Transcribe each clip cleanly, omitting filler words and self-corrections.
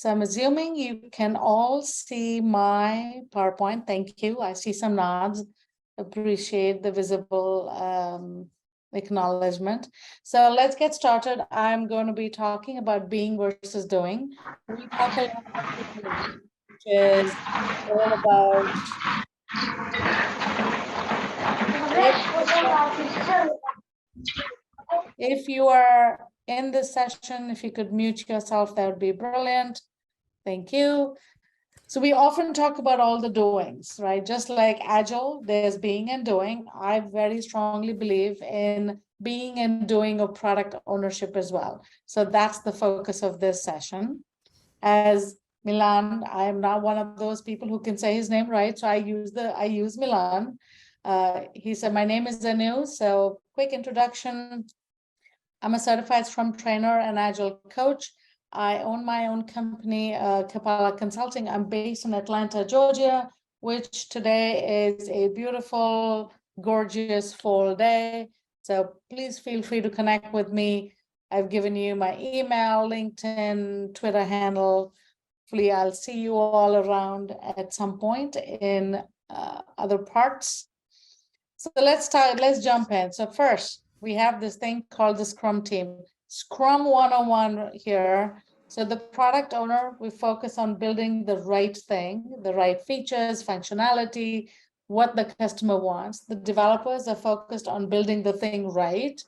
So I'm assuming you can all see my PowerPoint. Thank you. I see some nods. Appreciate the visible acknowledgement. So let's get started. I'm going to be talking about being versus doing. We talk a lot about doing, which is all about if you are in this session, if you could mute yourself, that would be brilliant. Thank you. So we often talk about all the doings, right? Just like Agile, there's being and doing. I very strongly believe in being and doing of product ownership as well. So that's the focus of this session. As Milan, I am not one of those people who can say his name right, so I use Milan. He said, my name is Anu. So quick introduction. I'm a certified Scrum trainer and Agile coach. I own my own company, Kapala Consulting. I'm based in Atlanta, Georgia, which today is a beautiful, gorgeous fall day. So please feel free to connect with me. I've given you my email, LinkedIn, Twitter handle. Hopefully I'll see you all around at some point in other parts. So let's jump in. So first, we have this thing called the Scrum team. Scrum 101 here. So the product owner, we focus on building the right thing, the right features, functionality, what the customer wants. The developers are focused on building the thing right.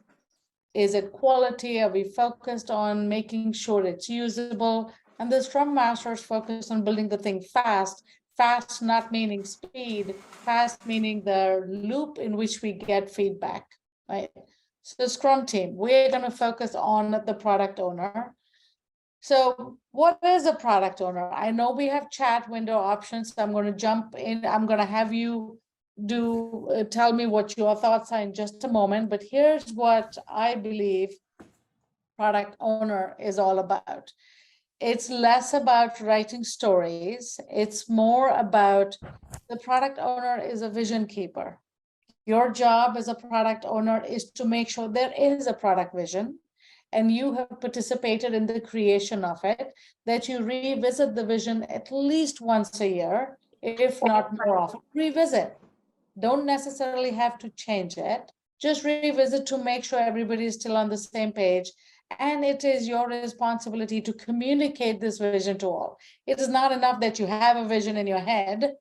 Is it quality? Are we focused on making sure it's usable? And the Scrum Masters focus on building the thing fast. Fast not meaning speed, fast meaning the loop in which we get feedback, right? So Scrum team, we're going to focus on the product owner. So what is a product owner? I know we have chat window options, so I'm going to jump in. I'm going to have you tell me what your thoughts are in just a moment, but here's what I believe product owner is all about. It's less about writing stories. It's more about the product owner is a vision keeper. Your job as a product owner is to make sure there is a product vision and you have participated in the creation of it, that you revisit the vision at least once a year, if not more often. Revisit. Don't necessarily have to change it. Just revisit to make sure everybody is still on the same page. And it is your responsibility to communicate this vision to all. It is not enough that you have a vision in your head.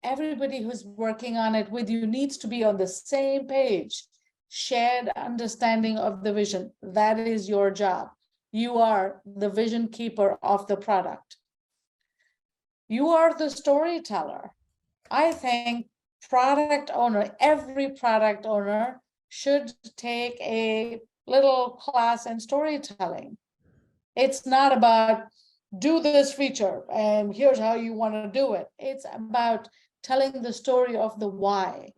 Everybody who's working on it with you needs to be on the same page. Shared understanding of the vision. That is your job. You are the vision keeper of the product. You are the storyteller. I think product owner, every product owner should take a little class in storytelling. It's not about do this feature and here's how you want to do it. It's about telling the story of the why.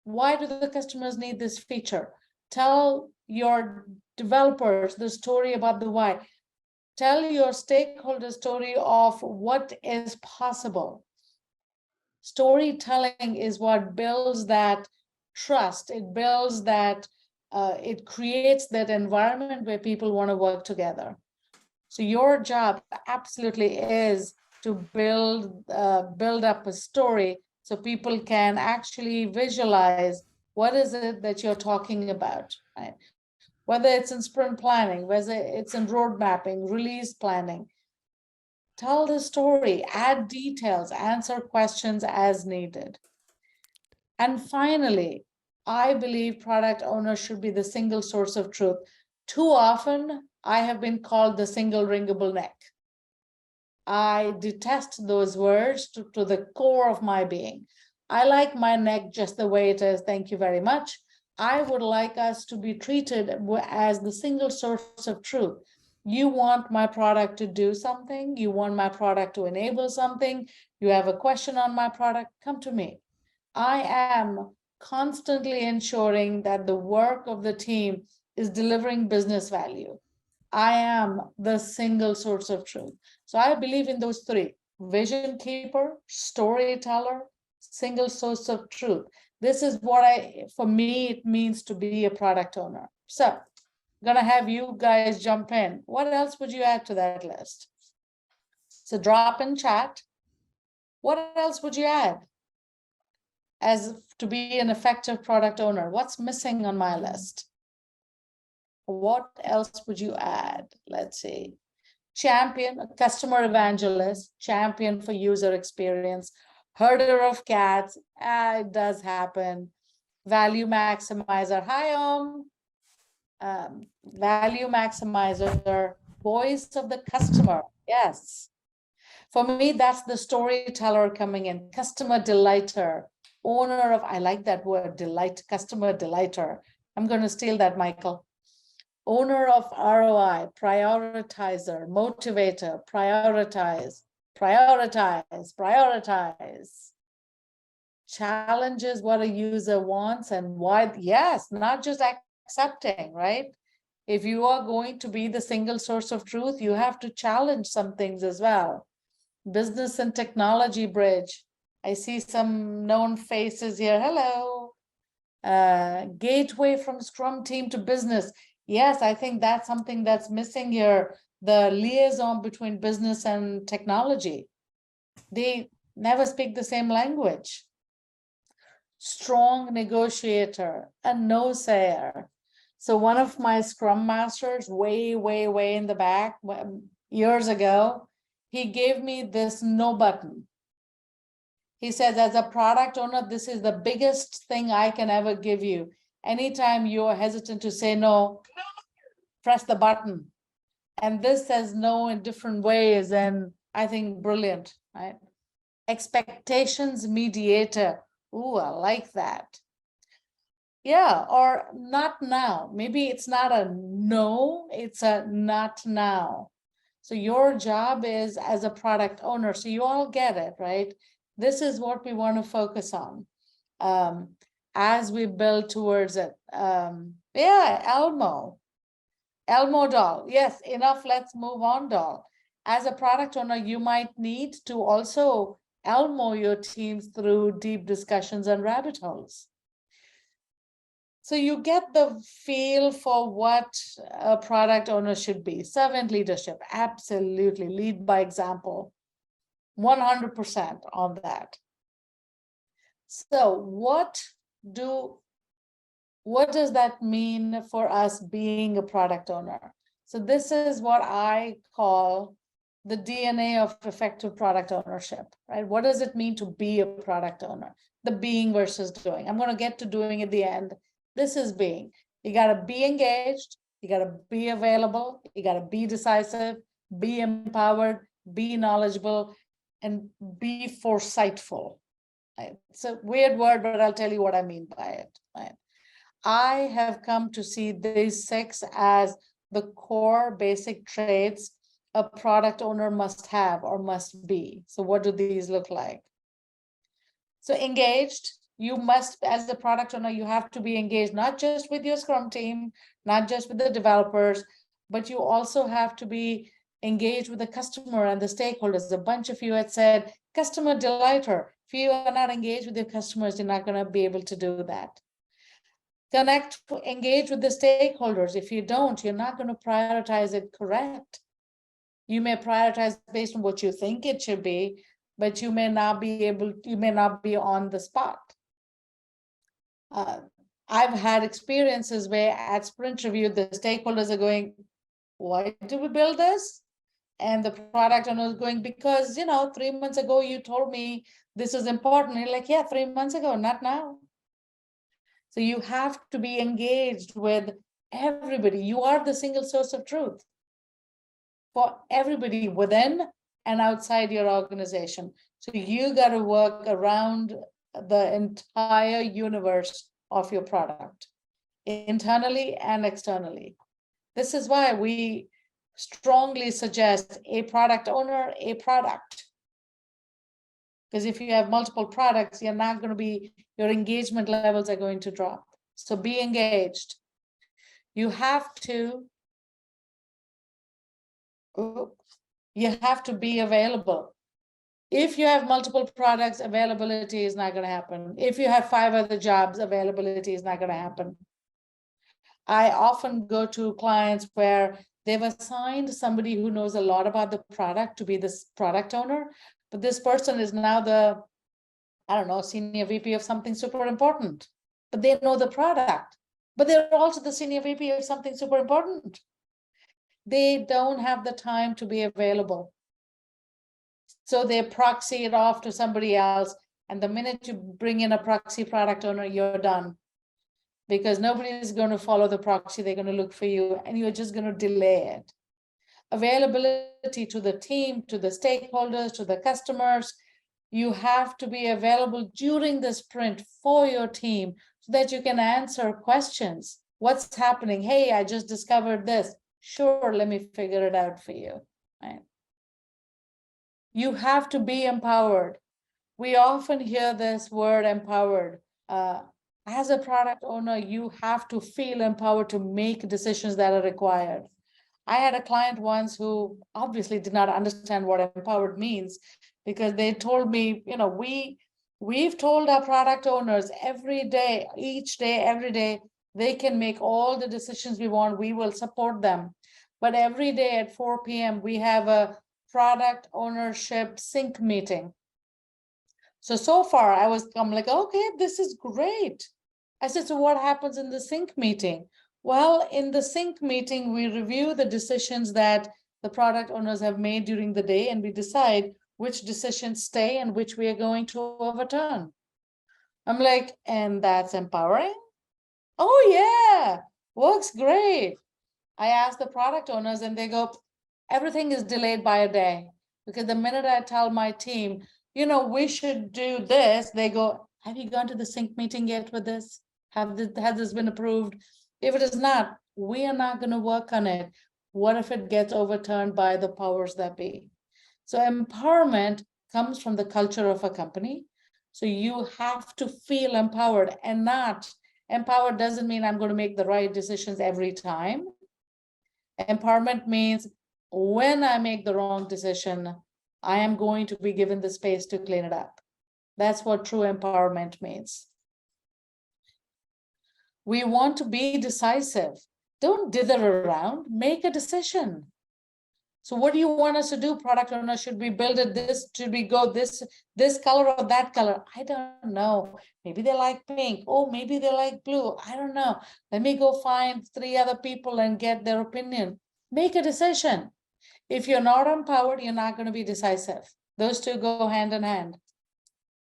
Why do the customers need this feature? Tell your developers the story about the why. Tell your stakeholder story of what is possible. Storytelling is what builds that trust. It builds that, it creates that environment where people want to work together. So your job absolutely is to build up a story so people can actually visualize what is it that you're talking about, right? Whether it's in sprint planning, whether it's in road mapping, release planning. Tell the story, add details, answer questions as needed. And finally, I believe product owners should be the single source of truth. Too often, I have been called the single wringable neck. I detest those words to the core of my being. I like my neck just the way it is. Thank you very much. I would like us to be treated as the single source of truth. You want my product to do something. You want my product to enable something. You have a question on my product, come to me. I am constantly ensuring that the work of the team is delivering business value. I am the single source of truth. So I believe in those three: vision keeper, storyteller, single source of truth. This is what for me, it means to be a product owner. So I'm gonna have you guys jump in. What else would you add to that list? So drop in chat. What else would you add as to be an effective product owner? What's missing on my list? What else would you add? Let's see. Champion, customer evangelist, champion for user experience, herder of cats. It does happen. Value maximizer. Hi, value maximizer, voice of the customer. Yes. For me, that's the storyteller coming in, customer delighter, owner of, I like that word, delight, customer delighter. I'm going to steal that, Michael. Owner of ROI, prioritizer, motivator, prioritize, challenges what a user wants and why. Yes, not just accepting, right? If you are going to be the single source of truth, you have to challenge some things as well. Business and technology bridge. I see some known faces here. Hello. Gateway from Scrum team to business. Yes, I think that's something that's missing here. The liaison between business and technology. They never speak the same language. Strong negotiator, a no-sayer. So one of my Scrum masters way in the back years ago, he gave me this no button. He says, as a product owner, this is the biggest thing I can ever give you. Anytime you are hesitant to say no, press the button. And this says no in different ways, and I think brilliant, right? Expectations mediator. Ooh, I like that. Yeah, or not now. Maybe it's not a no, it's a not now. So your job is as a product owner, so you all get it, right? This is what we want to focus on as we build towards it. Yeah, Elmo doll. Yes, enough. Let's move on, doll. As a product owner, you might need to also Elmo your teams through deep discussions and rabbit holes. So you get the feel for what a product owner should be. Servant leadership, absolutely. Lead by example, 100% on that. So what does that mean for us being a product owner? So this is what I call the DNA of effective product ownership, right? What does it mean to be a product owner? The being versus doing. I'm going to get to doing at the end. This is being. You got to be engaged. You got to be available. You got to be decisive, be empowered, be knowledgeable, and be foresightful. Right? It's a weird word, but I'll tell you what I mean by it. Right? I have come to see these 6 as the core basic traits a product owner must have or must be. So what do these look like? So engaged, you must, as a product owner, you have to be engaged, not just with your Scrum team, not just with the developers, but you also have to be engaged with the customer and the stakeholders. A bunch of you had said, customer delighter. If you are not engaged with your customers, you're not going to be able to do that. Connect, engage with the stakeholders. If you don't, you're not going to prioritize it correct. You may prioritize based on what you think it should be, but you may not be on the spot. I've had experiences where at sprint review, the stakeholders are going, why did we build this? And the product owner is going, because, 3 months ago, you told me this is important. And you're like, yeah, 3 months ago, not now. So you have to be engaged with everybody. You are the single source of truth for everybody within and outside your organization. So you got to work around the entire universe of your product, internally and externally. This is why we strongly suggest a product owner, a product. Because if you have multiple products, you're not going to be, your engagement levels are going to drop. So be engaged. You have to be available. If you have multiple products, availability is not going to happen. If you have 5 other jobs, availability is not going to happen. I often go to clients where They've assigned somebody who knows a lot about the product to be this product owner, but this person is now the, I don't know, senior VP of something super important, but they know the product, but they're also the senior VP of something super important. They don't have the time to be available. So they proxy it off to somebody else. And the minute you bring in a proxy product owner, you're done. Because nobody is going to follow the proxy. They're going to look for you and you're just going to delay it. Availability to the team, to the stakeholders, to the customers. You have to be available during the sprint for your team so that you can answer questions. What's happening? Hey, I just discovered this. Sure, let me figure it out for you. Right? You have to be empowered. We often hear this word empowered. As a product owner, you have to feel empowered to make decisions that are required. I had a client once who obviously did not understand what empowered means, because they told me, you know, we've told our product owners every day, each day, every day, they can make all the decisions we want, we will support them. But every day at 4 p.m., we have a product ownership sync meeting. So far I'm like, okay, this is great. I said, so what happens in the sync meeting? Well, in the sync meeting, we review the decisions that the product owners have made during the day, and we decide which decisions stay and which we are going to overturn. I'm like, and that's empowering? Oh yeah, works great. I ask the product owners and they go, everything is delayed by a day. Because the minute I tell my team, you know, we should do this, they go, have you gone to the sync meeting yet with this? Has this been approved? If it is not, we are not going to work on it. What if it gets overturned by the powers that be? So empowerment comes from the culture of a company. So you have to feel empowered, and not empowered doesn't mean I'm going to make the right decisions every time. Empowerment means when I make the wrong decision, I am going to be given the space to clean it up. That's what true empowerment means. We want to be decisive. Don't dither around, make a decision. So what do you want us to do, product owner? Should we build it this? Should we go this color or that color? I don't know. Maybe they like pink. Oh, maybe they like blue. I don't know. Let me go find 3 other people and get their opinion. Make a decision. If you're not empowered, you're not going to be decisive. Those two go hand in hand.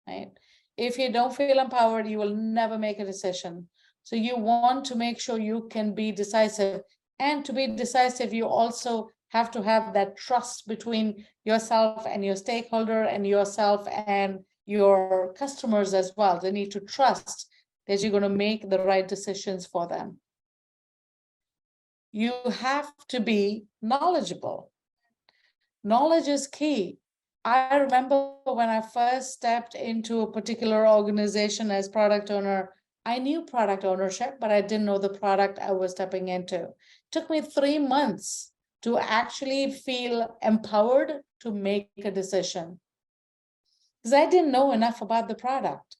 Right? If you don't feel empowered, you will never make a decision. So you want to make sure you can be decisive. And to be decisive, you also have to have that trust between yourself and your stakeholder, and yourself and your customers as well. They need to trust that you're going to make the right decisions for them. You have to be knowledgeable. Knowledge is key. I remember when I first stepped into a particular organization as product owner, I knew product ownership, but I didn't know the product I was stepping into. It took me 3 months to actually feel empowered to make a decision, because I didn't know enough about the product.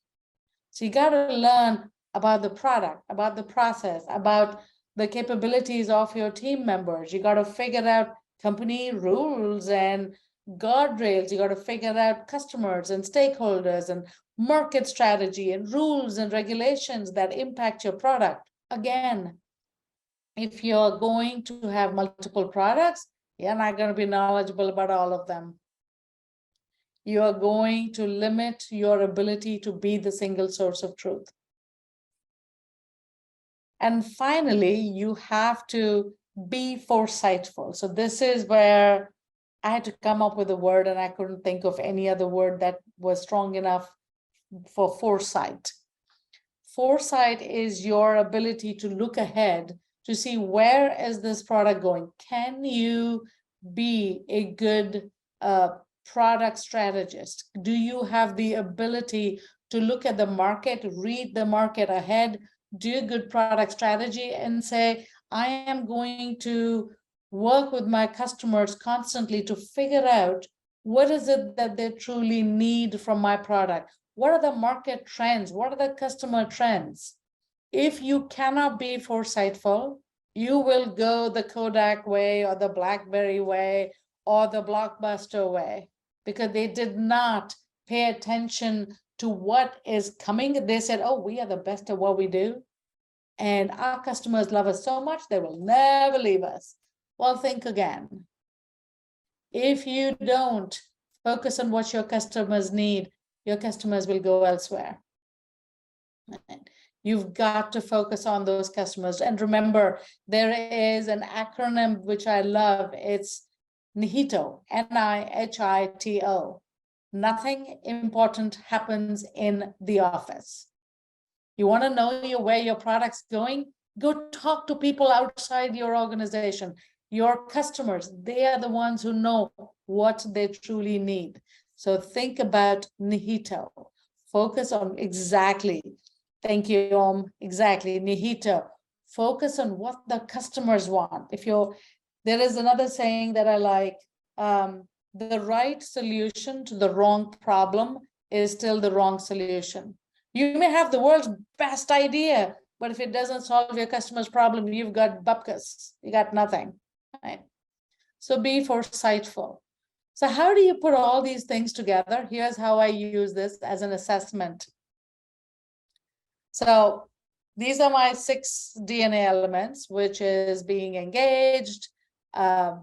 So you got to learn about the product, about the process, about the capabilities of your team members. You got to figure out company rules and guardrails. You got to figure out customers and stakeholders and market strategy and rules and regulations that impact your product. Again, if you're going to have multiple products, you're not going to be knowledgeable about all of them. You are going to limit your ability to be the single source of truth. And finally, you have to be foresightful. So this is where I had to come up with a word, and I couldn't think of any other word that was strong enough for foresight. Foresight is your ability to look ahead to see, where is this product going? Can you be a good product strategist? Do you have the ability to look at the market, read the market ahead, do a good product strategy, and say, I am going to work with my customers constantly to figure out what is it that they truly need from my product? What are the market trends? What are the customer trends? If you cannot be foresightful, You will go the Kodak way or the BlackBerry way or the Blockbuster way, because they did not pay attention to what is coming. They said, oh, we are the best at what we do, and our customers love us so much, they will never leave us. Well, think again. If you don't focus on what your customers need, your customers will go elsewhere. You've got to focus on those customers. And remember, there is an acronym which I love. It's NIHITO, NIHITO. Nothing important happens in the office. You want to know where your product's going? Go talk to people outside your organization. Your customers, they are the ones who know what they truly need. So think about NIHITO. Focus on exactly. Thank you, exactly, NIHITO. Focus on what the customers want. There is another saying that I like, the right solution to the wrong problem is still the wrong solution. You may have the world's best idea, but if it doesn't solve your customer's problem, you've got bupkis, you got nothing, right? So be foresightful. So how do you put all these things together? Here's how I use this as an assessment. So these are my 6 DNA elements, which is being engaged,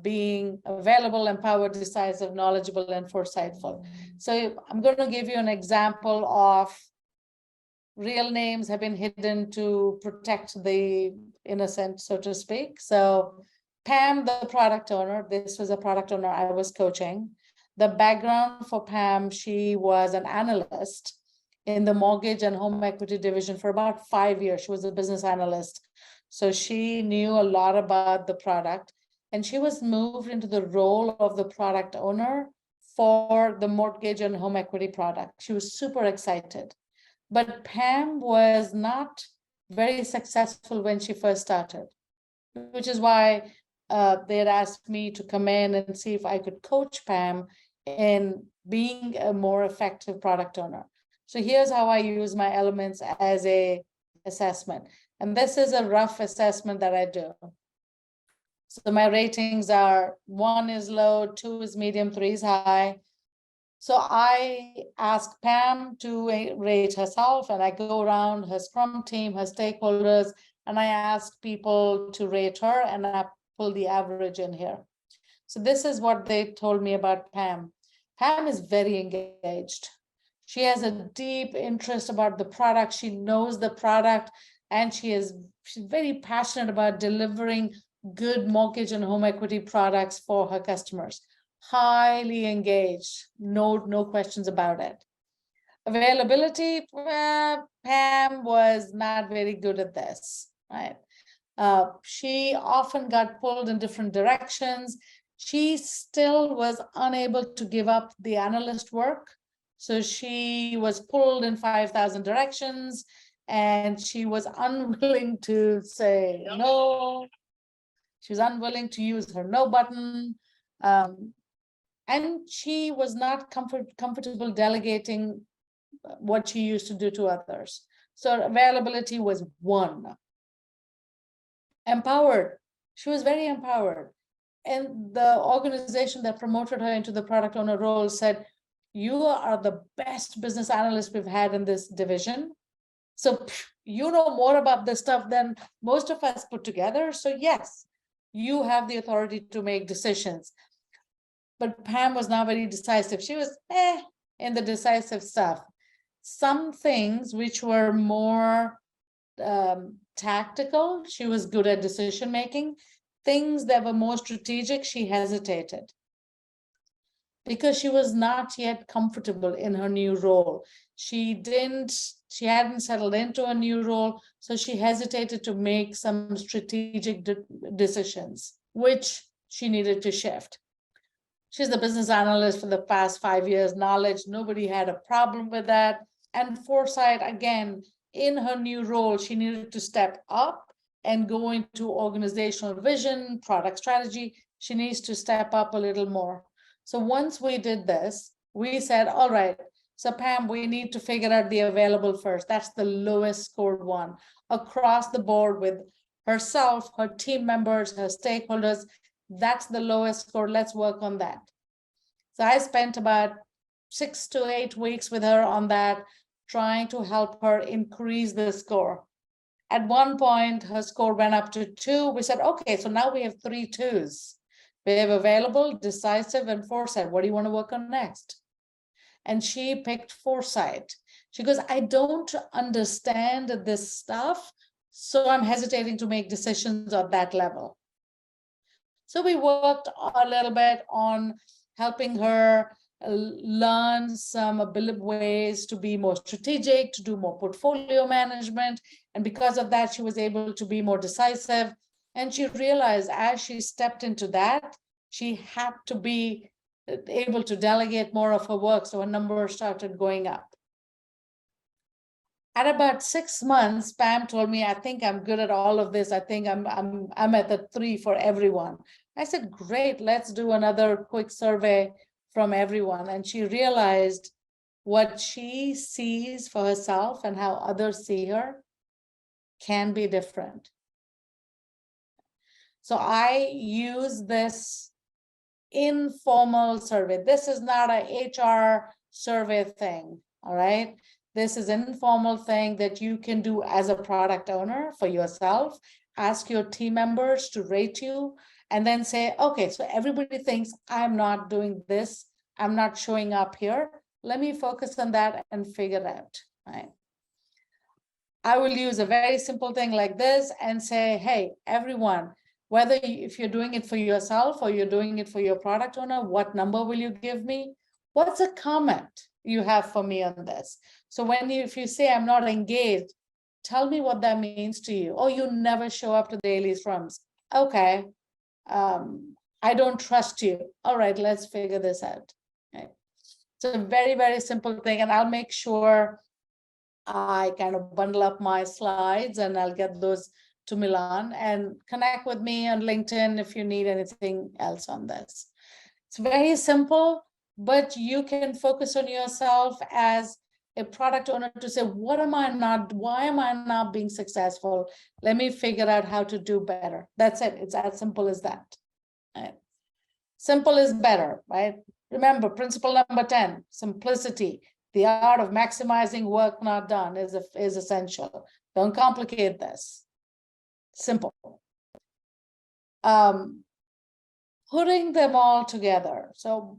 being available, empowered, decisive, knowledgeable, and foresightful. So I'm going to give you an example of real names have been hidden to protect the innocent, so to speak. So Pam, the product owner, this was a product owner I was coaching. The background for Pam, she was an analyst in the mortgage and home equity division for about 5 years. She was a business analyst. So she knew a lot about the product, and she was moved into the role of the product owner for the mortgage and home equity product. She was super excited. But Pam was not very successful when she first started, which is why they had asked me to come in and see if I could coach Pam in being a more effective product owner. So here's how I use my elements as a assessment. And this is a rough assessment that I do. So my ratings are 1 is low, 2 is medium, 3 is high. So I ask Pam to rate herself, and I go around her Scrum team, her stakeholders, and I ask people to rate her, and I pull the average in here. So this is what they told me about Pam. Pam is very engaged. She has a deep interest about the product. She knows the product, and she's very passionate about delivering good mortgage and home equity products for her customers. Highly engaged, no questions about it. Availability, Pam was not very good at this, right? She often got pulled in different directions. She still was unable to give up the analyst work. So she was pulled in 5,000 directions, and she was unwilling to say no. She was unwilling to use her no button. And she was not comfortable delegating what she used to do to others. So availability was 1. Empowered. She was very empowered. And the organization that promoted her into the product owner role said, you are the best business analyst we've had in this division. So you know more about this stuff than most of us put together. So yes, you have the authority to make decisions. But Pam was not very decisive. She was in the decisive stuff. Some things which were more tactical, she was good at decision making. Things that were more strategic, she hesitated because she was not yet comfortable in her new role. She hadn't settled into a new role, so she hesitated to make some strategic decisions, which she needed to shift. She's the business analyst for the past 5 years, knowledge, nobody had a problem with that. And foresight, again, in her new role, she needed to step up and go into organizational vision, product strategy. She needs to step up a little more. So once we did this, we said, all right, so Pam, we need to figure out the available first. That's the lowest scored one across the board with herself, her team members, her stakeholders. That's the lowest score. Let's work on that. So I spent about 6 to 8 weeks with her on that, trying to help her increase the score. At one point, her score went up to 2. We said, okay, so now we have 3 2s. We have available, decisive, and foresight. What do you want to work on next? And she picked foresight. She goes, I don't understand this stuff, so I'm hesitating to make decisions at that level. So we worked a little bit on helping her learn some ways to be more strategic, to do more portfolio management. And because of that, she was able to be more decisive. And she realized as she stepped into that, she had to be able to delegate more of her work. So her numbers started going up. At about 6 months, Pam told me, I think I'm good at all of this. I think I'm at the 3 for everyone. I said, great, let's do another quick survey from everyone. And she realized what she sees for herself and how others see her can be different. So I use this informal survey. This is not a HR survey thing, all right? This is an informal thing that you can do as a product owner for yourself. Ask your team members to rate you and then say, okay, so everybody thinks I'm not doing this. I'm not showing up here. Let me focus on that and figure it out, right? I will use a very simple thing like this and say, hey, everyone, whether if you're doing it for yourself or you're doing it for your product owner, what number will you give me? What's a comment you have for me on this? So if you say I'm not engaged, tell me what that means to you. Oh, you never show up to daily scrums. Okay, I don't trust you. All right, let's figure this out. Okay. It's a very, very simple thing, and I'll make sure I kind of bundle up my slides and I'll get those to Milan, and connect with me on LinkedIn if you need anything else on this. It's very simple, but you can focus on yourself as a product owner to say, why am I not being successful? Let me figure out how to do better. That's it. It's as simple as that. Right? Simple is better, right? Remember, principle number 10, simplicity. The art of maximizing work not done is essential. Don't complicate this. Simple. Putting them all together. So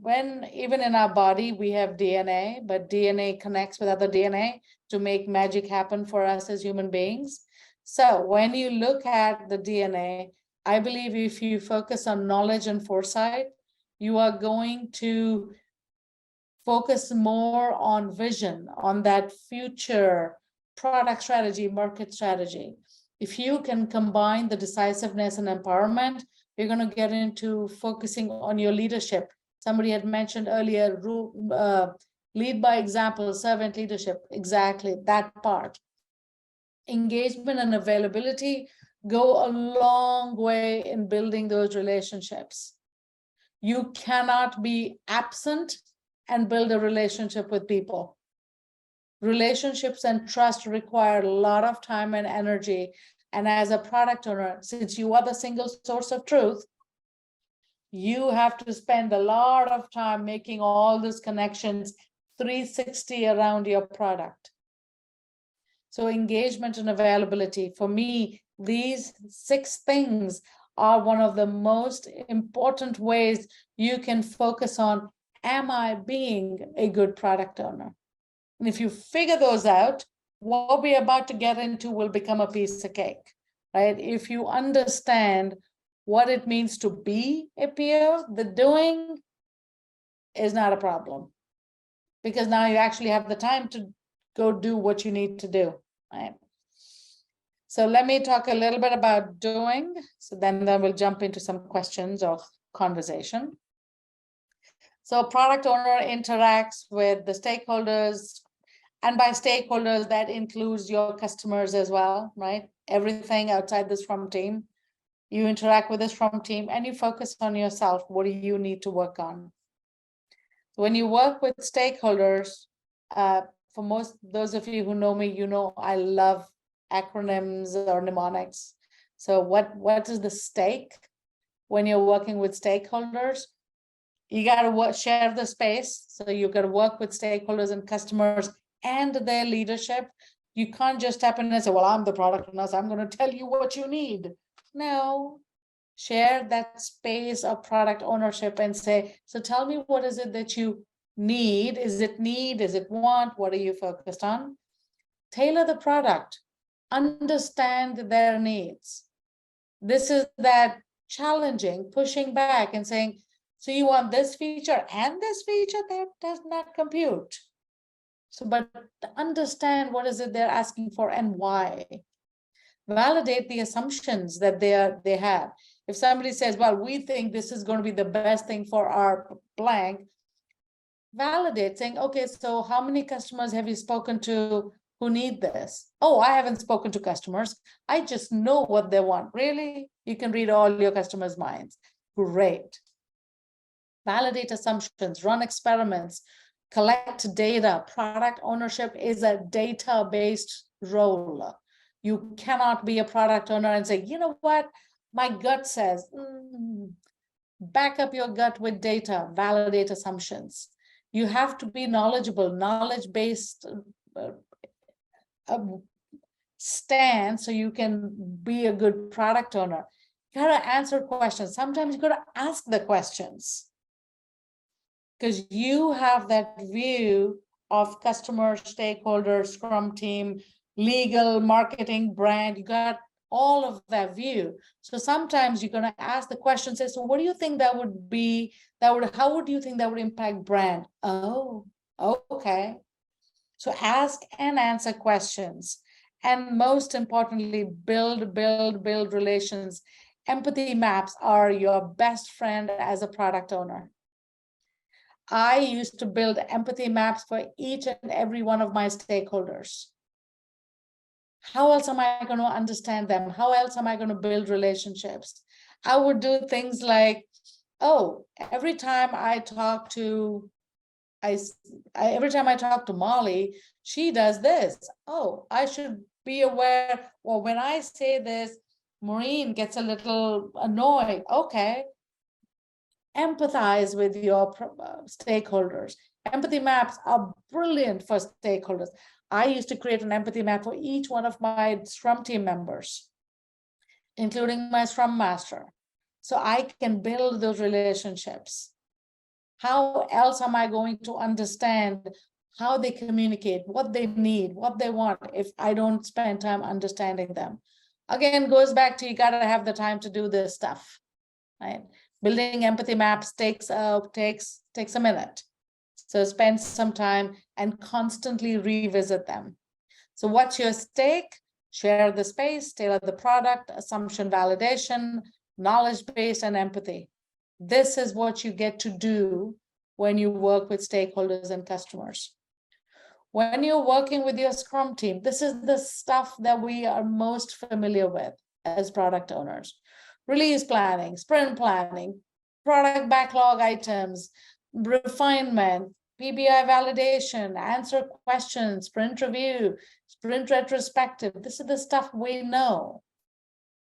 even in our body, we have DNA, but DNA connects with other DNA to make magic happen for us as human beings. So when you look at the DNA, I believe if you focus on knowledge and foresight, you are going to focus more on vision, on that future product strategy, market strategy. If you can combine the decisiveness and empowerment, you're going to get into focusing on your leadership. Somebody had mentioned earlier, lead by example, servant leadership, exactly that part. Engagement and availability go a long way in building those relationships. You cannot be absent and build a relationship with people. Relationships and trust require a lot of time and energy. And as a product owner, since you are the single source of truth, you have to spend a lot of time making all these connections 360 around your product. So engagement and availability, for me, these 6 things are one of the most important ways you can focus on, am I being a good product owner? And if you figure those out, what we're about to get into will become a piece of cake, right? If you understand what it means to be a peer, the doing is not a problem, because now you actually have the time to go do what you need to do, right? So let me talk a little bit about doing. So then we'll jump into some questions or conversation. So product owner interacts with the stakeholders, and by stakeholders, that includes your customers as well, right? Everything outside the Scrum team. You interact with the Scrum team and you focus on yourself. What do you need to work on? When you work with stakeholders, for those of you who know me, you know I love acronyms or mnemonics. So what is the stake when you're working with stakeholders? You got to share the space. So you got to work with stakeholders and customers and their leadership. You can't just step in and say, well, I'm the product owner, so I'm going to tell you what you need. No, share that space of product ownership and say, so tell me, what is it that you need? Is it need? Is it want? What are you focused on? Tailor the product, understand their needs. This is that challenging, pushing back and saying, so you want this feature and this feature? That does not compute. So, but understand what is it they're asking for and why. Validate the assumptions that they have. If somebody says, well, we think this is going to be the best thing for our blank, validate, saying, okay, so how many customers have you spoken to who need this? Oh, I haven't spoken to customers. I just know what they want. Really? You can read all your customers' minds. Great. Validate assumptions, run experiments, collect data. Product ownership is a data-based role. You cannot be a product owner and say, you know what, my gut says, back up your gut with data, validate assumptions. You have to be knowledgeable, knowledge-based stand so you can be a good product owner. You gotta answer questions. Sometimes you gotta ask the questions, because you have that view of customer, stakeholder, Scrum team, legal, marketing, brand. You got all of that view. So sometimes you're going to ask the question, say, so what do you think that would be, how would you think that would impact brand? Oh, okay. So ask and answer questions. And most importantly, build relations. Empathy maps are your best friend as a product owner. I used to build empathy maps for each and every one of my stakeholders. How else am I going to understand them? How else am I going to build relationships? I would do things like, oh, every time I talk to Molly, she does this. Oh, I should be aware. Well, when I say this, Maureen gets a little annoyed. Okay. Empathize with your stakeholders. Empathy maps are brilliant for stakeholders. I used to create an empathy map for each one of my Scrum team members, including my Scrum Master, so I can build those relationships. How else am I going to understand how they communicate, what they need, what they want, if I don't spend time understanding them? Again, goes back to, you got to have the time to do this stuff, right? Building empathy maps takes a minute. So spend some time and constantly revisit them. So what's your stake? Share the space, tailor the product, assumption validation, knowledge-based, and empathy. This is what you get to do when you work with stakeholders and customers. When you're working with your Scrum team, this is the stuff that we are most familiar with as product owners. Release planning, sprint planning, product backlog items, refinement, PBI validation, answer questions, sprint review, sprint retrospective. This is the stuff we know,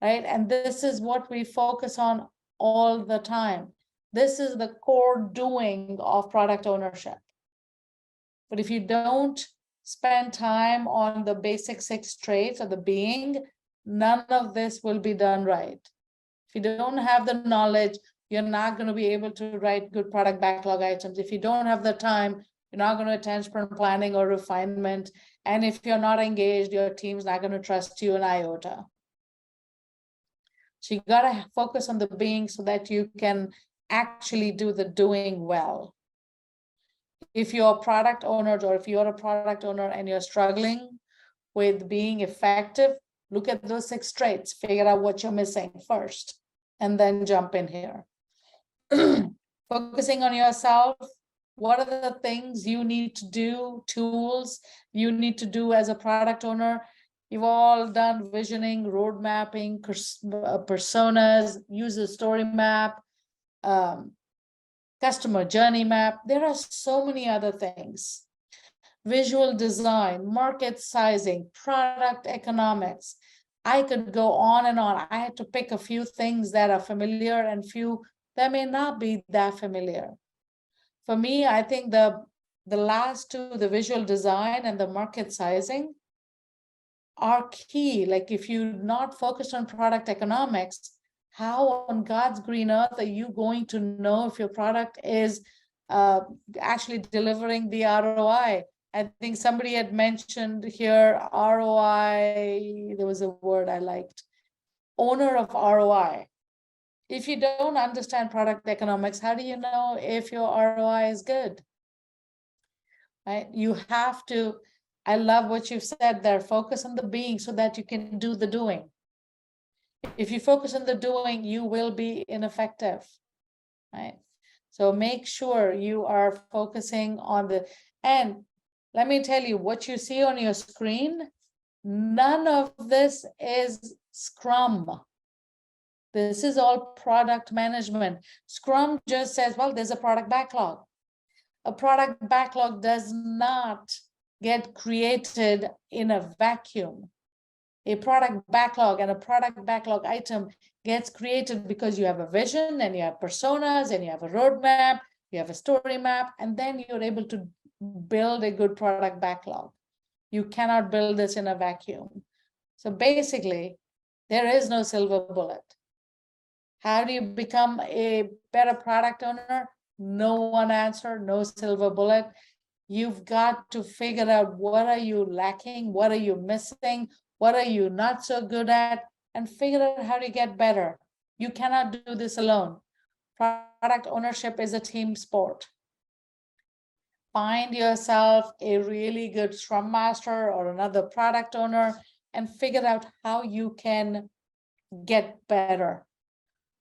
right? And this is what we focus on all the time. This is the core doing of product ownership. But if you don't spend time on the basic 6 traits of the being, none of this will be done right. If you don't have the knowledge, you're not going to be able to write good product backlog items. If you don't have the time, you're not going to attend sprint planning or refinement. And if you're not engaged, your team's not going to trust you an iota. So you got to focus on the being so that you can actually do the doing well. If you're product owners, or if you're a product owner and you're struggling with being effective, look at those 6 traits, figure out what you're missing first, and then jump in here. Focusing on yourself, what are the things you need to do, tools you need to do as a product owner? You've all done visioning, road mapping, personas, user story map, customer journey map. There are so many other things. Visual design, market sizing, product economics. I could go on and on. I had to pick a few things that are familiar and few that may not be that familiar. For me, I think the last two, the visual design and the market sizing, are key. Like if you're not focused on product economics, how on God's green earth are you going to know if your product is actually delivering the ROI? I think somebody had mentioned here ROI, there was a word I liked, owner of ROI. If you don't understand product economics, how do you know if your ROI is good? Right? You have to, I love what you've said there, focus on the being so that you can do the doing. If you focus on the doing, you will be ineffective, right? So make sure you are focusing on the, and let me tell you, what you see on your screen, none of this is Scrum. This is all product management. Scrum just says, well, there's a product backlog. A product backlog does not get created in a vacuum. A product backlog and a product backlog item gets created because you have a vision and you have personas and you have a roadmap, you have a story map, and then you're able to build a good product backlog. You cannot build this in a vacuum. So basically, there is no silver bullet. How do you become a better product owner? No one answer, no silver bullet. You've got to figure out what are you lacking, what are you missing, what are you not so good at, and figure out how to get better. You cannot do this alone. Product ownership is a team sport. Find yourself a really good Scrum Master or another product owner and figure out how you can get better.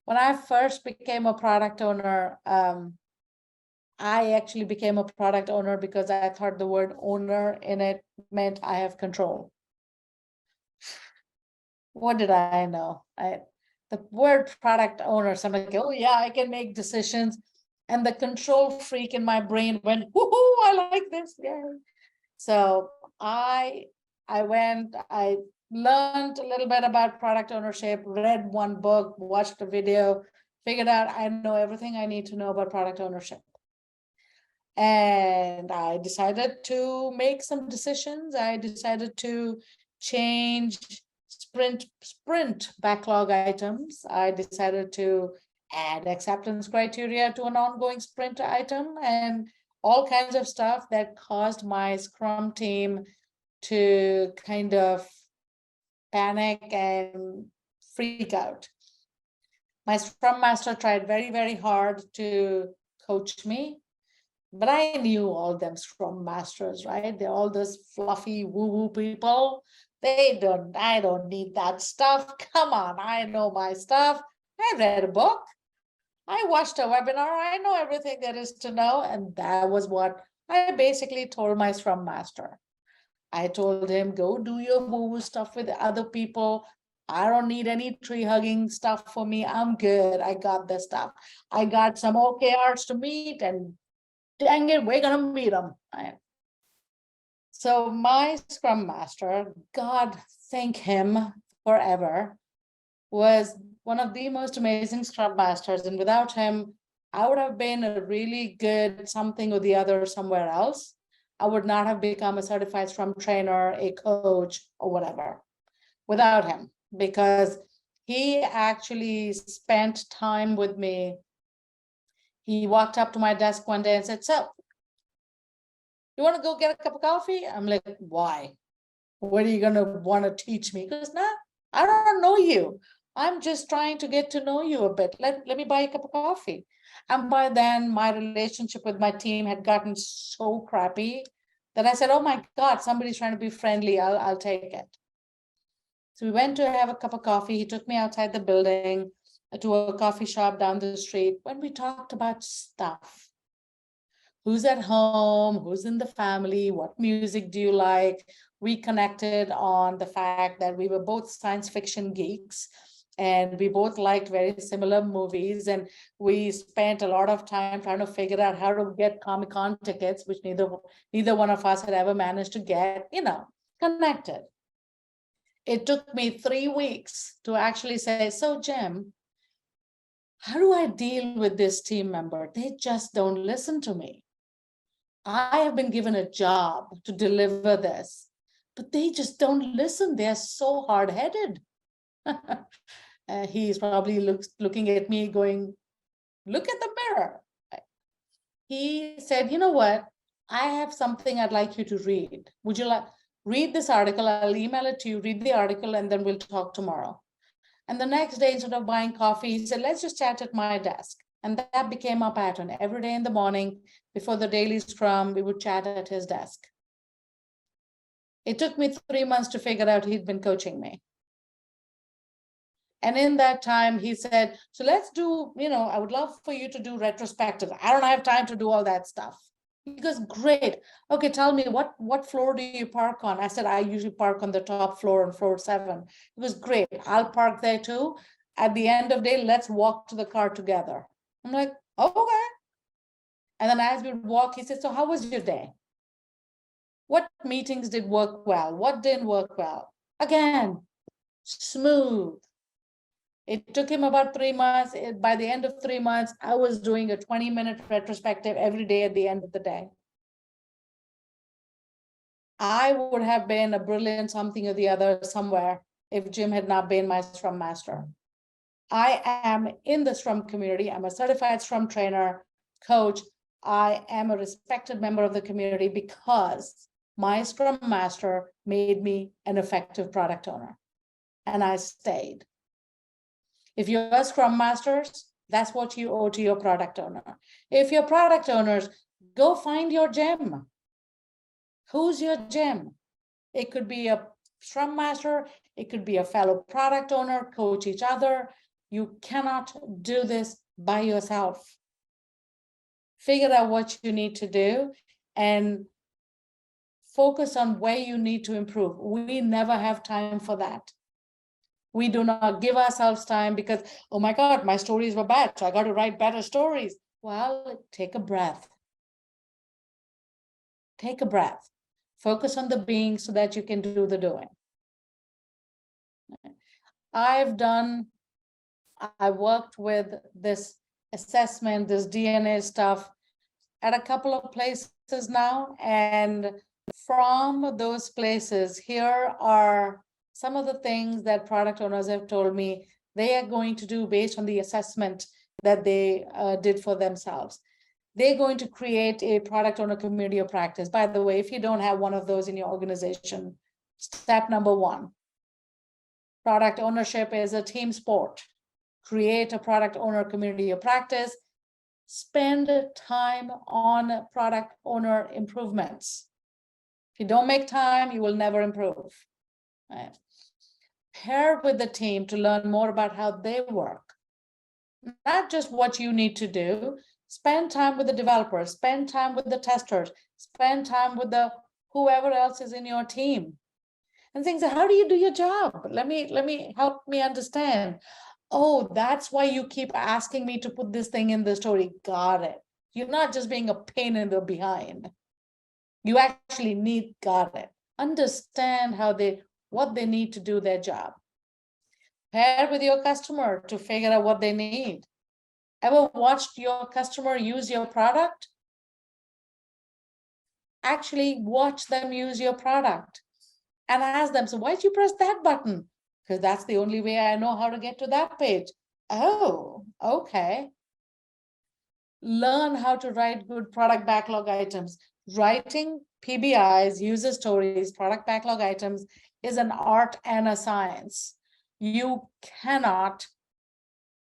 When I first became a product owner, I actually became a product owner because I thought the word owner in it meant I have control. What did I know? The word product owner, so I'm like, oh yeah, I can make decisions. And the control freak in my brain went, woohoo, I like this. Yeah. So I learned a little bit about product ownership, read one book, watched a video, figured out I know everything I need to know about product ownership. And I decided to make some decisions. I decided to change sprint backlog items. I decided to add acceptance criteria to an ongoing sprint item and all kinds of stuff that caused my Scrum team to kind of panic and freak out. My Scrum Master tried very, very hard to coach me, but I knew all them Scrum Masters, right? They're all those fluffy woo-woo people. I don't need that stuff. Come on, I know my stuff. I read a book. I watched a webinar. I know everything there is to know. And that was what I basically told my Scrum Master. I told him, go do your woo-woo stuff with other people. I don't need any tree hugging stuff for me. I'm good. I got this stuff. I got some OKRs to meet, and dang it, we're gonna meet them. So my Scrum Master, God thank him forever, was one of the most amazing Scrum Masters. And without him, I would have been a really good something or the other somewhere else. I would not have become a certified Scrum trainer, a coach, or whatever without him, because he actually spent time with me. He walked up to my desk one day and said, so, you want to go get a cup of coffee? I'm like, why? What are you going to want to teach me? He goes, nah, I don't know you. I'm just trying to get to know you a bit. Let me buy a cup of coffee. And by then, my relationship with my team had gotten so crappy that I said, oh my God, somebody's trying to be friendly. I'll take it. So we went to have a cup of coffee. He took me outside the building to a coffee shop down the street when we talked about stuff. Who's at home, who's in the family, what music do you like? We connected on the fact that we were both science fiction geeks and we both liked very similar movies, and we spent a lot of time trying to figure out how to get Comic-Con tickets, which neither one of us had ever managed to get, connected. It took me 3 weeks to actually say, so Jim, how do I deal with this team member? They just don't listen to me. I have been given a job to deliver this, but they just don't listen. They're so hard-headed. He's probably looking at me going, look at the mirror. He said, you know what? I have something I'd like you to read. Would you like read this article? I'll email it to you, read the article, and then we'll talk tomorrow. And the next day, instead of buying coffee, he said, let's just chat at my desk. And that became our pattern. Every day in the morning, before the daily scrum, we would chat at his desk. It took me 3 months to figure out he'd been coaching me. And in that time, he said, so let's do, I would love for you to do retrospective. I don't have time to do all that stuff. He goes, great. Okay, tell me, what floor do you park on? I said, I usually park on the top floor on floor 7. It was great. I'll park there too. At the end of the day, let's walk to the car together. I'm like, okay. And then as we walk, he said, so how was your day? What meetings did work well? What didn't work well? Again, smooth. It took him about 3 months. By the end of 3 months, I was doing a 20-minute retrospective every day at the end of the day. I would have been a brilliant something or the other somewhere if Jim had not been my Scrum Master. I am in the Scrum community. I'm a certified Scrum trainer, coach. I am a respected member of the community because my Scrum Master made me an effective product owner, and I stayed. If you're Scrum Masters, that's what you owe to your product owner. If you're product owners, go find your gem. Who's your gem? It could be a Scrum Master, it could be a fellow product owner, coach each other. You cannot do this by yourself. Figure out what you need to do and focus on where you need to improve. We never have time for that. We do not give ourselves time because, oh my God, my stories were bad, so I got to write better stories. Well, take a breath. Take a breath. Focus on the being so that you can do the doing. I worked with this assessment, this DNA stuff at a couple of places now. And from those places, here are some of the things that product owners have told me they are going to do based on the assessment that they did for themselves. They're going to create a product owner community of practice. By the way, if you don't have one of those in your organization, step number 1, product ownership is a team sport. Create a product owner community of practice. Spend time on product owner improvements. If you don't make time, you will never improve. Right? Pair with the team to learn more about how they work. Not just what you need to do. Spend time with the developers, spend time with the testers, spend time with the whoever else is in your team. And things like, how do you do your job? Let me help me understand. Oh, that's why you keep asking me to put this thing in the story. Got it. You're not just being a pain in the behind. You actually got it. Understand what they need to do their job. Pair with your customer to figure out what they need. Ever watched your customer use your product? Actually watch them use your product and ask them, so why'd you press that button? Because that's the only way I know how to get to that page. Oh, okay. Learn how to write good product backlog items. Writing PBIs, user stories, product backlog items is an art and a science. You cannot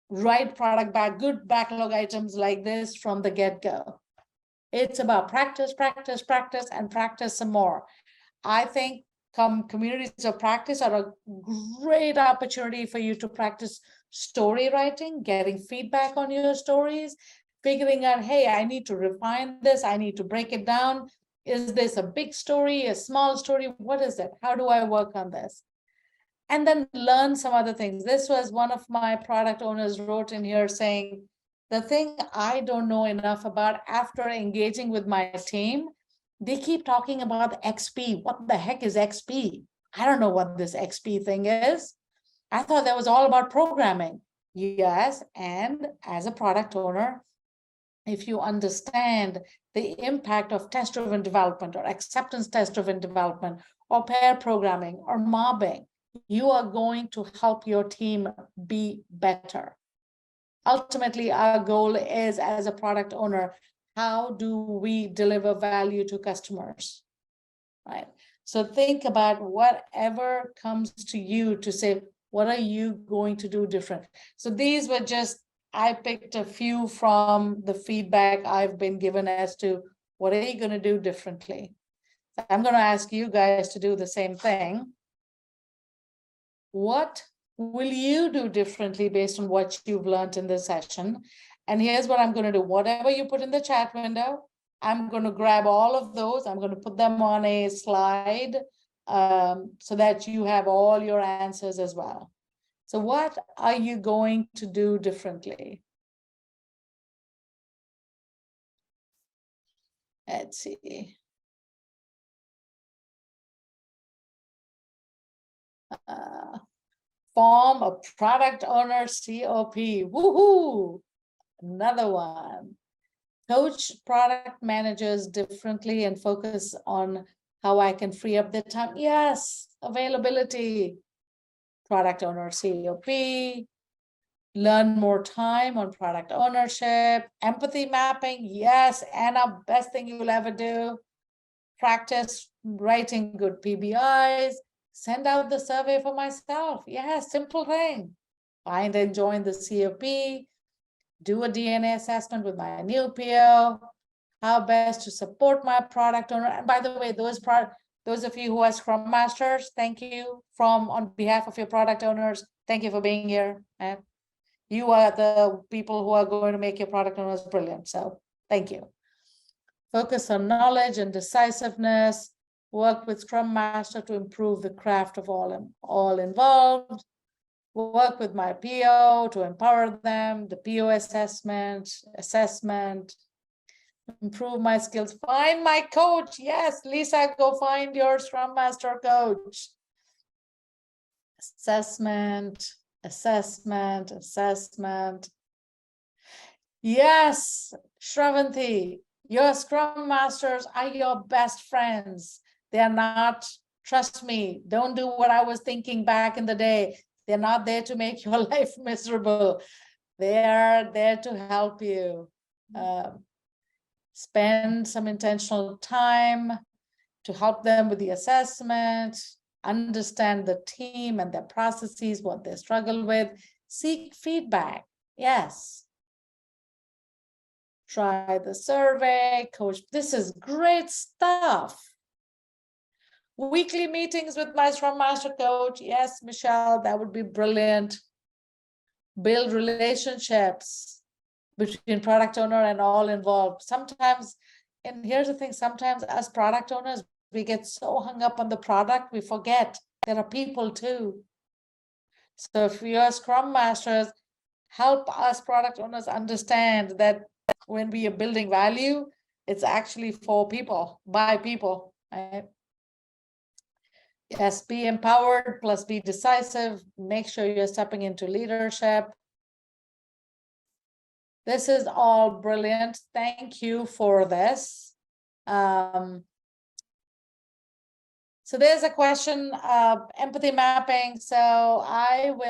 write good backlog items like this from the get-go. It's about practice, practice, practice, and practice some more. I think communities of practice are a great opportunity for you to practice story writing, getting feedback on your stories, figuring out, hey, I need to refine this, I need to break it down. Is this a big story, a small story? What is it? How do I work on this? And then learn some other things. This was one of my product owners wrote in here saying, the thing I don't know enough about after engaging with my team, they keep talking about XP. What the heck is XP? I don't know what this XP thing is. I thought that was all about programming. Yes, and as a product owner, if you understand the impact of test-driven development or acceptance test-driven development or pair programming or mobbing, you are going to help your team be better. Ultimately, our goal is, as a product owner, how do we deliver value to customers, right? So think about whatever comes to you to say, what are you going to do different? So these were just, I picked a few from the feedback I've been given as to what are you going to do differently. I'm going to ask you guys to do the same thing. What will you do differently based on what you've learned in this session? And here's what I'm going to do. Whatever you put in the chat window, I'm going to grab all of those. I'm going to put them on a slide so that you have all your answers as well. So what are you going to do differently? Let's see. Form a product owner COP. Woohoo! Another one. Coach product managers differently and focus on how I can free up their time. Yes, availability. Product owner COP. Learn more time on product ownership. Empathy mapping. Yes, Anna, best thing you'll ever do. Practice writing good PBIs. Send out the survey for myself. Yeah, simple thing. Find and join the COP. Do a DNA assessment with my new PO. How best to support my product owner. And by the way, those of you who are Scrum Masters, thank you on behalf of your product owners. Thank you for being here. And you are the people who are going to make your product owners brilliant. So thank you. Focus on knowledge and decisiveness. Work with Scrum Master to improve the craft of all involved. Work with my PO to empower them, the PO assessment, improve my skills, find my coach. Yes, Lisa, go find your Scrum Master coach. Assessment. Yes, Shravanti, your Scrum Masters are your best friends. They're not, trust me, don't do what I was thinking back in the day. They're not there to make your life miserable. They're there to help you. Spend some intentional time to help them with the assessment, understand the team and their processes, what they struggle with, seek feedback. Yes. Try the survey, coach. This is great stuff. Weekly meetings with my Scrum Master coach. Yes, Michelle, that would be brilliant. Build relationships between product owner and all involved. Sometimes, and here's the thing, sometimes as product owners, we get so hung up on the product, we forget there are people too. So if you're Scrum Masters, help us product owners understand that when we are building value, it's actually for people, by people, right? Yes, be empowered plus be decisive. Make sure you're stepping into leadership. This is all brilliant. Thank you for this. So there's a question of empathy mapping. So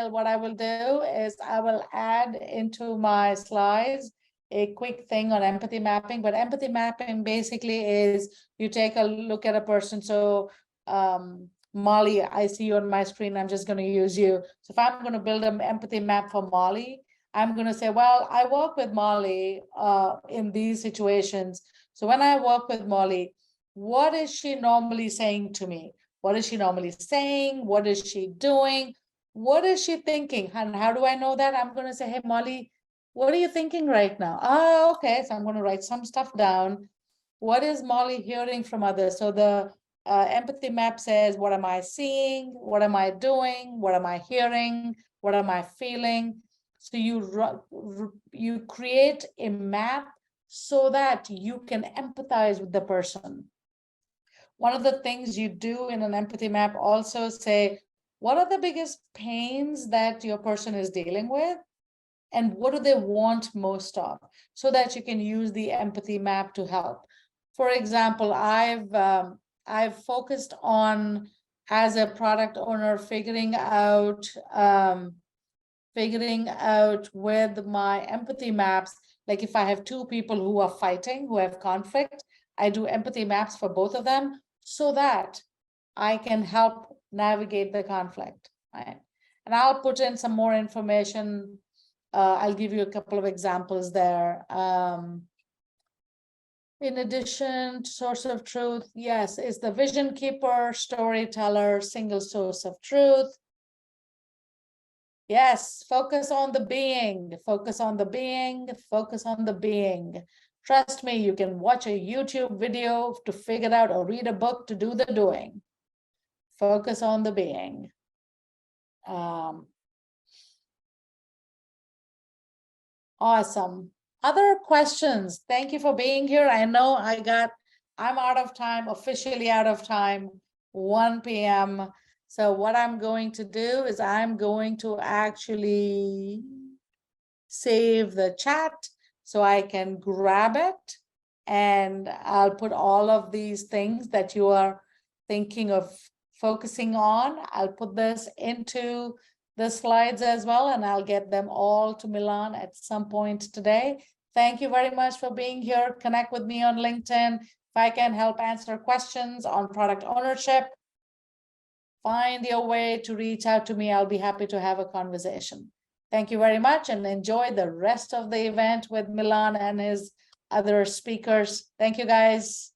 what I will do is I will add into my slides a quick thing on empathy mapping. But empathy mapping basically is you take a look at a person. So Molly, I see you on my screen. I'm just going to use you. So if I'm going to build an empathy map for Molly, I'm going to say, well, I work with Molly in these situations. So when I work with Molly, what is she normally saying to me? What is she normally saying? What is she doing? What is she thinking? And how do I know that? I'm going to say, hey, Molly, what are you thinking right now? Oh, okay. So I'm going to write some stuff down. What is Molly hearing from others? So the empathy map says, what am I seeing? What am I doing? What am I hearing? What am I feeling? So you create a map so that you can empathize with the person. one of the things you do in an empathy map also say, what are the biggest pains that your person is dealing with? And what do they want most of? So that you can use the empathy map to help. For example, I've focused on, as a product owner, figuring out with my empathy maps, like if I have two people who are fighting, who have conflict, I do empathy maps for both of them so that I can help navigate the conflict, right? And I'll put in some more information. I'll give you a couple of examples there. In addition to source of truth, yes, is the vision keeper, storyteller, single source of truth. Yes, focus on the being, focus on the being, focus on the being. Trust me, you can watch a YouTube video to figure out or read a book to do the doing. Focus on the being. Awesome. Other questions? Thank you for being here. I know I'm out of time, officially out of time, 1 p.m. So what I'm going to do is I'm going to actually save the chat so I can grab it, and I'll put all of these things that you are thinking of focusing on. I'll put this into the slides as well, and I'll get them all to Milan at some point today. Thank you very much for being here. Connect with me on LinkedIn. If I can help answer questions on product ownership, find your way to reach out to me. I'll be happy to have a conversation. Thank you very much, and enjoy the rest of the event with Milan and his other speakers. Thank you, guys.